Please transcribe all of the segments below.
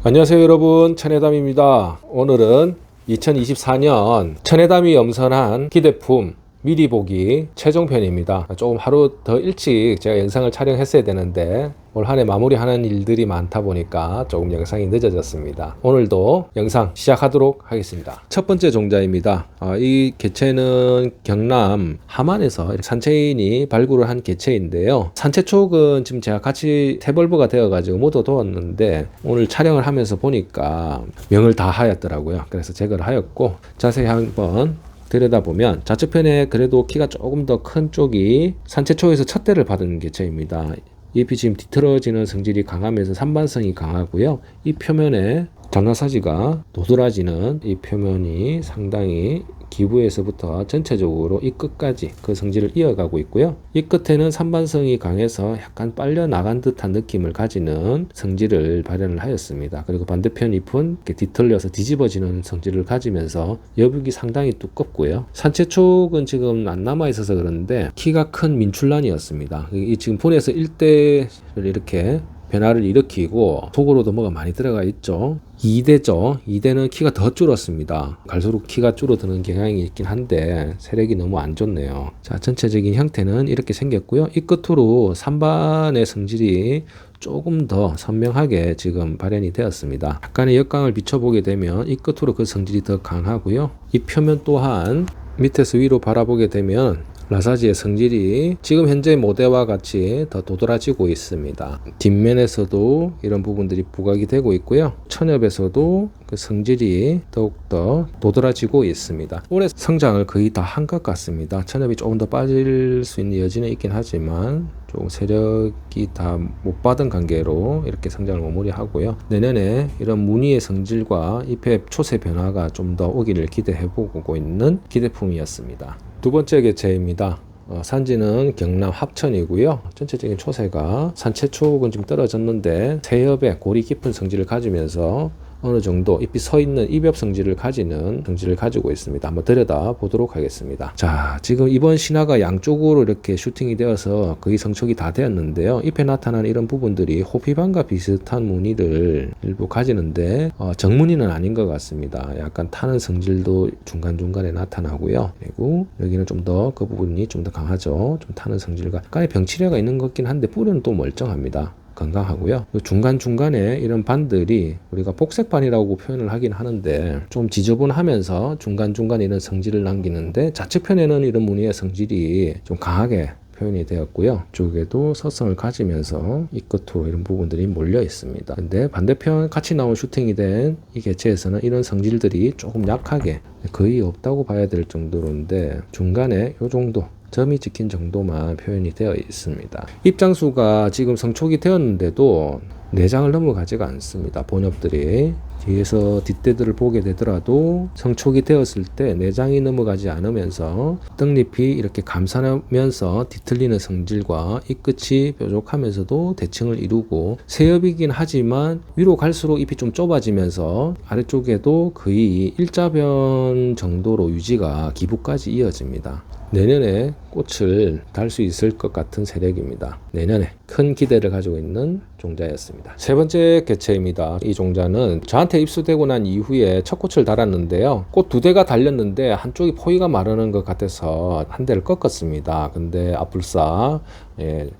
안녕하세요 여러분, 천혜담입니다. 오늘은 2024년 천혜담이 염선한 기대품 미리 보기 최종편입니다. 조금 하루 더 일찍 제가 영상을 촬영했어야 되는데 올 한 해 마무리하는 일들이 많다 보니까 조금 영상이 늦어졌습니다. 오늘도 영상 시작하도록 하겠습니다. 첫 번째 종자입니다. 이 개체는 경남 함안에서 산채인이 발굴을 한 개체인데요. 산채촉은 지금 제가 같이 태벌브가 되어가지고 묻어두었는데 오늘 촬영을 하면서 보니까 명을 다 하였더라고요. 그래서 제거를 하였고 자세히 한번 들여다보면 좌측편에 그래도 키가 조금 더 큰 쪽이 산채초에서 첫 대를 받은 개체입니다. 잎이 지금 뒤틀어지는 성질이 강하면서 산반성이 강하고요. 이 표면에 장나사지가 도드라지는 이 표면이 상당히 기부에서부터 전체적으로 이 끝까지 그 성질을 이어가고 있고요. 이 끝에는 산반성이 강해서 약간 빨려 나간 듯한 느낌을 가지는 성질을 발현을 하였습니다. 그리고 반대편 잎은 이렇게 뒤틀려서 뒤집어지는 성질을 가지면서 여북이 상당히 두껍고요. 산채촉은 지금 안 남아 있어서 그런데 키가 큰 민출란이었습니다. 이 지금 본에서 일대를 이렇게 변화를 일으키고 속으로도 뭐가 많이 들어가 있죠. 2대죠. 2대는 키가 더 줄었습니다. 갈수록 키가 줄어드는 경향이 있긴 한데 세력이 너무 안 좋네요. 자, 전체적인 형태는 이렇게 생겼고요. 이 끝으로 산반의 성질이 조금 더 선명하게 지금 발현이 되었습니다. 약간의 역광을 비춰보게 되면 이 끝으로 그 성질이 더 강하고요. 이 표면 또한 밑에서 위로 바라보게 되면 라사지의 성질이 지금 현재 모대와 같이 더 도드라지고 있습니다. 뒷면에서도 이런 부분들이 부각이 되고 있고요. 천엽에서도 그 성질이 더욱더 도드라지고 있습니다. 올해 성장을 거의 다 한 것 같습니다. 천엽이 조금 더 빠질 수 있는 여지는 있긴 하지만 조금 세력이 다 못 받은 관계로 이렇게 성장을 마무리하고요. 내년에 이런 무늬의 성질과 잎의 초세 변화가 좀 더 오기를 기대해보고 있는 기대품이었습니다. 두 번째 개체입니다. 산지는 경남 합천이고요. 전체적인 초세가 산채촉은 좀 떨어졌는데 세엽의 골이 깊은 성질을 가지면서 어느 정도 잎이 서 있는 입엽 성질을 가지는 성질을 가지고 있습니다. 한번 들여다 보도록 하겠습니다. 자, 지금 이번 신화가 양쪽으로 이렇게 슈팅이 되어서 거의 성촉이 다 되었는데요. 잎에 나타난 이런 부분들이 호피반과 비슷한 무늬를 일부 가지는데 정무늬는 아닌 것 같습니다. 약간 타는 성질도 중간중간에 나타나고요. 그리고 여기는 좀 더 그 부분이 좀 더 강하죠. 좀 타는 성질과 약간의 병치레가 있는 것 같긴 한데 뿌리는 또 멀쩡합니다. 건강하고요. 중간중간에 이런 반들이 우리가 복색반이라고 표현을 하긴 하는데 좀 지저분하면서 중간중간에 이런 성질을 남기는데 좌측편에는 이런 무늬의 성질이 좀 강하게 표현이 되었고요. 쪽에도 서성을 가지면서 이 끝으로 이런 부분들이 몰려 있습니다. 근데 반대편 같이 나온 슈팅이 된 이 개체에서는 이런 성질들이 조금 약하게 거의 없다고 봐야 될 정도로인데 중간에 이 정도 점이 찍힌 정도만 표현이 되어 있습니다. 입장수가 지금 성촉이 되었는데도 내장을 넘어가지가 않습니다. 본엽들이 뒤에서 뒷대들을 보게 되더라도 성촉이 되었을 때 내장이 넘어가지 않으면서 떡잎이 이렇게 감싸면서 뒤틀리는 성질과 이 끝이 뾰족하면서도 대칭을 이루고 세엽이긴 하지만 위로 갈수록 잎이 좀 좁아지면서 아래쪽에도 거의 일자변 정도로 유지가 기부까지 이어집니다. 내년에 꽃을 달 수 있을 것 같은 세력입니다. 내년에 큰 기대를 가지고 있는 종자였습니다. 세 번째 개체입니다. 이 종자는 저한테 입수되고 난 이후에 첫 꽃을 달았는데요. 꽃 두 대가 달렸는데 한쪽이 포위가 마르는 것 같아서 한 대를 꺾었습니다. 근데 앞불사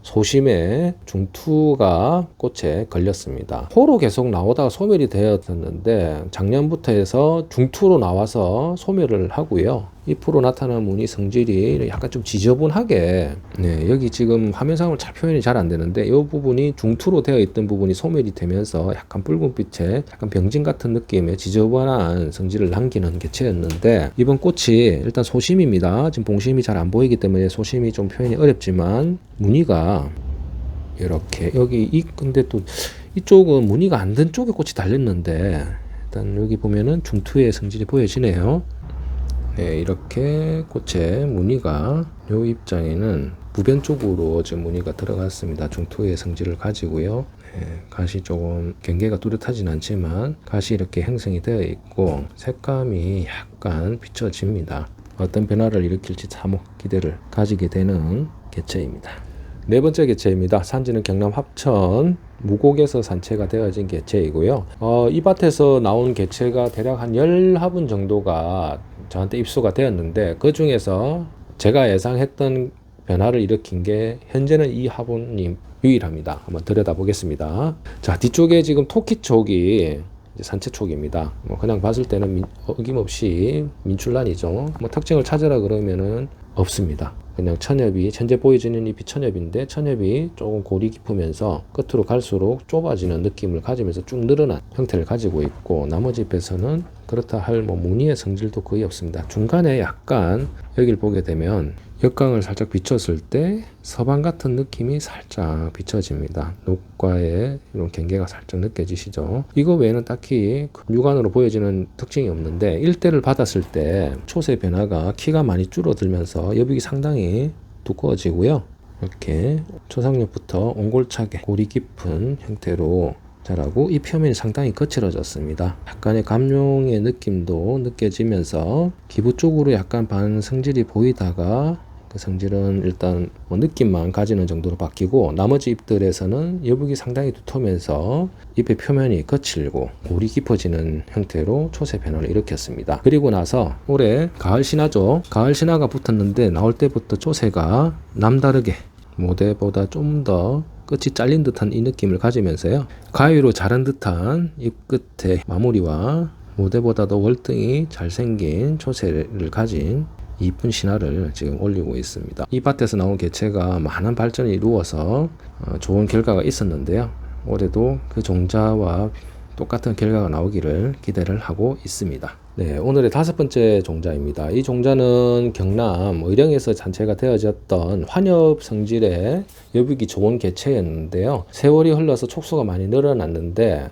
소심의 중투가 꽃에 걸렸습니다. 포로 계속 나오다가 소멸이 되었는데 작년부터 해서 중투로 나와서 소멸을 하고요. 잎으로 나타나는 무늬 성질이 약간 좀 지저분하게 여기 지금 화면상으로 잘 표현이 잘 안 되는데 이 부분이 중투로 되어 있던 부분이 소멸이 되면서 약간 붉은빛의 약간 병진 같은 느낌의 지저분한 성질을 남기는 개체였는데 이번 꽃이 일단 소심입니다. 지금 봉심이 잘 안 보이기 때문에 소심이 좀 표현이 어렵지만 무늬가 이렇게 여기 근데 또 이쪽은 무늬가 안 든 쪽에 꽃이 달렸는데 일단 여기 보면은 중투의 성질이 보여지네요. 이렇게 꽃의 무늬가 요 입장에는 부변 쪽으로 지금 무늬가 들어갔습니다. 중투의 성질을 가지고요. 가시 조금 경계가 뚜렷하진 않지만 가시 이렇게 형성이 되어 있고 색감이 약간 비춰집니다. 어떤 변화를 일으킬지 참 기대를 가지게 되는 개체입니다. 네 번째 개체입니다. 산지는 경남 합천 무곡에서 산채가 되어진 개체이고요. 이 밭에서 나온 개체가 대략 한 10화분 정도가 저한테 입수가 되었는데, 그 중에서 제가 예상했던 변화를 일으킨 게 현재는 이 화분이 유일합니다. 한번 들여다보겠습니다. 자, 뒤쪽에 지금 토끼 촉이 산채 촉입니다. 그냥 봤을 때는 어김없이 민출란이죠. 특징을 찾으라 그러면은 없습니다. 그냥 천엽이, 현재 보여지는 잎이 천엽인데, 천엽이 조금 골이 깊으면서 끝으로 갈수록 좁아지는 느낌을 가지면서 쭉 늘어난 형태를 가지고 있고, 나머지 잎에서는 그렇다 할 무늬의 성질도 거의 없습니다. 중간에 약간 여기를 보게 되면 역광을 살짝 비췄을 때 서방 같은 느낌이 살짝 비춰집니다. 녹과의 이런 경계가 살짝 느껴지시죠? 이거 외에는 딱히 육안으로 보여지는 특징이 없는데, 일대를 받았을 때 초세 변화가 키가 많이 줄어들면서 여백이 상당히 두꺼워지고요. 이렇게 초상엽부터 옹골차게 골이 깊은 형태로 자라고, 이 표면이 상당히 거칠어졌습니다. 약간의 감룡의 느낌도 느껴지면서 기부 쪽으로 약간 반 성질이 보이다가 그 성질은 일단 느낌만 가지는 정도로 바뀌고, 나머지 잎들에서는 여백이 상당히 두터면서 잎의 표면이 거칠고 골이 깊어지는 형태로 초세 변화를 일으켰습니다. 그리고 나서 올해 가을 신화죠. 가을 신화가 붙었는데 나올 때부터 초세가 남다르게 모대보다 좀 더 끝이 잘린 듯한 이 느낌을 가지면서요, 가위로 자른 듯한 잎 끝의 마무리와 모대보다도 월등히 잘생긴 초세를 가진 이쁜 신화를 지금 올리고 있습니다. 이 밭에서 나온 개체가 많은 발전을 이루어서 좋은 결과가 있었는데요, 올해도 그 종자와 똑같은 결과가 나오기를 기대를 하고 있습니다. 네, 오늘의 5번째 종자입니다. 이 종자는 경남 의령에서 산채가 되어졌던 환엽 성질의 여백이 좋은 개체였는데요, 세월이 흘러서 촉수가 많이 늘어났는데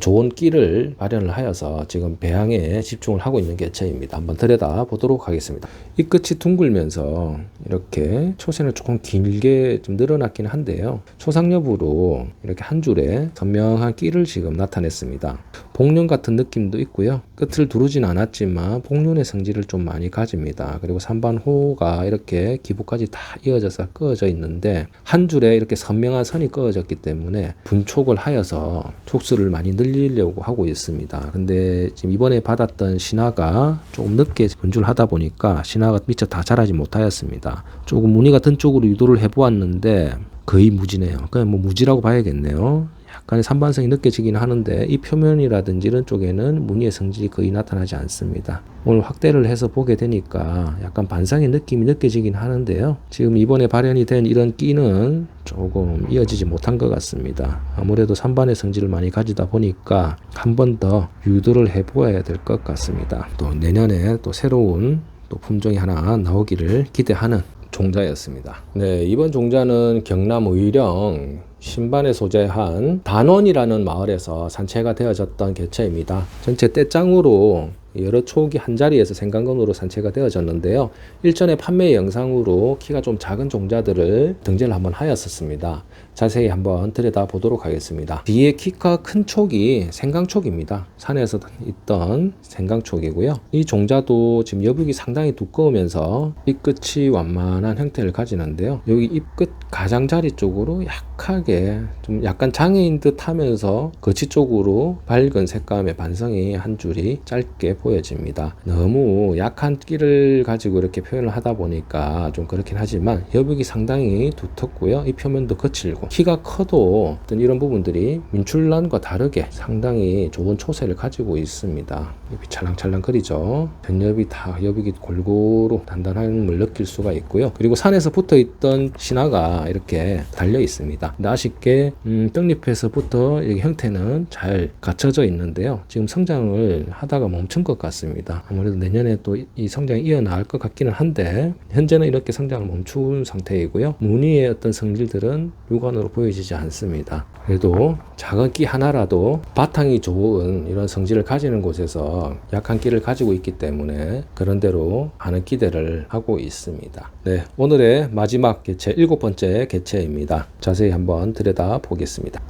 좋은 끼를 마련을 하여서 지금 배양에 집중을 하고 있는 개체입니다. 한번 들여다 보도록 하겠습니다. 이 끝이 둥글면서 이렇게 초세는 조금 길게 좀 늘어났긴 한데요, 초상엽으로 이렇게 한 줄에 선명한 끼를 지금 나타냈습니다. 복륜 같은 느낌도 있고요, 끝을 두르진 않았지만 복륜의 성질을 좀 많이 가집니다. 그리고 산반호가 이렇게 기부까지 다 이어져서 그어져 있는데, 한 줄에 이렇게 선명한 선이 그어졌기 때문에 분촉을 하여서 촉수를 많이 늘리려고 하고 있습니다. 근데 지금 이번에 받았던 신화가 조금 늦게 분출하다 보니까 신화가 미처 다 자라지 못하였습니다. 조금 무늬가 든 쪽으로 유도를 해보았는데 거의 무지네요. 그냥 무지라고 봐야겠네요. 약간의 산반성이 느껴지긴 하는데, 이 표면이라든지 이런 쪽에는 무늬의 성질이 거의 나타나지 않습니다. 오늘 확대를 해서 보게 되니까 약간 반상의 느낌이 느껴지긴 하는데요, 지금 이번에 발현이 된 이런 끼는 조금 이어지지 못한 것 같습니다. 아무래도 산반의 성질을 많이 가지다 보니까 한 번 더 유도를 해보아야 될 것 같습니다. 또 내년에 또 새로운 또 품종이 하나 나오기를 기대하는 종자였습니다. 네, 이번 종자는 경남 의령 신반에 소재한 단원이라는 마을에서 산채가 되어졌던 개체입니다. 전체 떼짱으로 여러 촉이 한 자리에서 생강건으로 산채가 되어졌는데요, 일전에 판매 영상으로 키가 좀 작은 종자들을 등재를 한번 하였었습니다. 자세히 한번 들여다 보도록 하겠습니다. 뒤에 키가 큰 촉이 생강촉입니다. 산에서 있던 생강촉이고요, 이 종자도 지금 여백이 상당히 두꺼우면서 잎끝이 완만한 형태를 가지는데요, 여기 잎끝 가장자리 쪽으로 약하게 좀 약간 장애인 듯 하면서 거치 쪽으로 밝은 색감의 반성이 한 줄이 짧게 보여집니다. 너무 약한 끼를 가지고 이렇게 표현을 하다 보니까 좀 그렇긴 하지만 여백이 상당히 두텁고요, 이 표면도 거칠고 키가 커도 어떤 이런 부분들이 민출란과 다르게 상당히 좋은 초세를 가지고 있습니다. 잎이 찰랑찰랑거리죠. 전엽이 다 여백이 골고루 단단함을 느낄 수가 있고요. 그리고 산에서 붙어있던 신화가 이렇게 달려 있습니다. 근데 아쉽게 떡잎에서부터 여기 형태는 잘 갖춰져 있는데요, 지금 성장을 하다가 멈춘 것 같습니다. 아무래도 내년에 또 이 성장이 이어나갈 것 같기는 한데, 현재는 이렇게 성장을 멈춘 상태이고요, 무늬의 어떤 성질들은 육안으로 보여지지 않습니다. 그래도 작은 끼 하나라도 바탕이 좋은 이런 성질을 가지는 곳에서 약한 끼를 가지고 있기 때문에 그런 대로 많은 기대를 하고 있습니다. 네, 오늘의 마지막 개체 7번째 개체입니다. 자세히 한번 들여다 보겠습니다.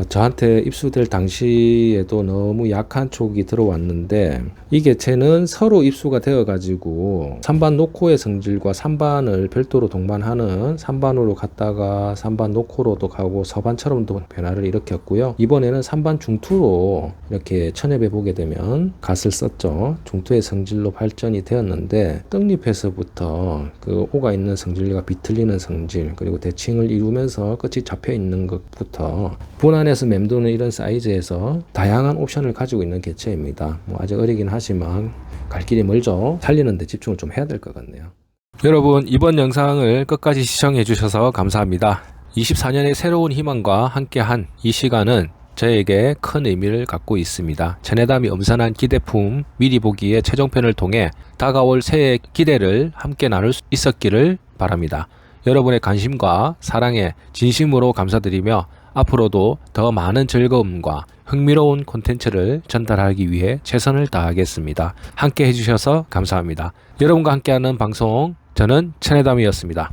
저한테 입수될 당시에도 너무 약한 촉이 들어왔는데, 이 개체는 서로 입수가 되어 가지고 산반 노코의 성질과 산반을 별도로 동반하는 산반으로 갔다가 산반 노코로 소독하고 서반처럼도 변화를 일으켰고요. 이번에는 3반 중투로 이렇게 천엽에 보게 되면 갓을 썼죠. 중투의 성질로 발전이 되었는데 떡잎에서부터 그 오가 있는 성질과 비틀리는 성질, 그리고 대칭을 이루면서 끝이 잡혀 있는 것부터 분안에서 맴도는 이런 사이즈에서 다양한 옵션을 가지고 있는 개체입니다. 뭐 아직 어리긴 하지만 갈 길이 멀죠. 살리는 데 집중을 좀 해야 될 것 같네요. 여러분, 이번 영상을 끝까지 시청해 주셔서 감사합니다. 24년의 새로운 희망과 함께한 이 시간은 저에게 큰 의미를 갖고 있습니다. 천혜담이 엄선한 기대품 미리 보기의 최종편을 통해 다가올 새해의 기대를 함께 나눌 수 있었기를 바랍니다. 여러분의 관심과 사랑에 진심으로 감사드리며 앞으로도 더 많은 즐거움과 흥미로운 콘텐츠를 전달하기 위해 최선을 다하겠습니다. 함께 해주셔서 감사합니다. 여러분과 함께하는 방송, 저는 천혜담이었습니다.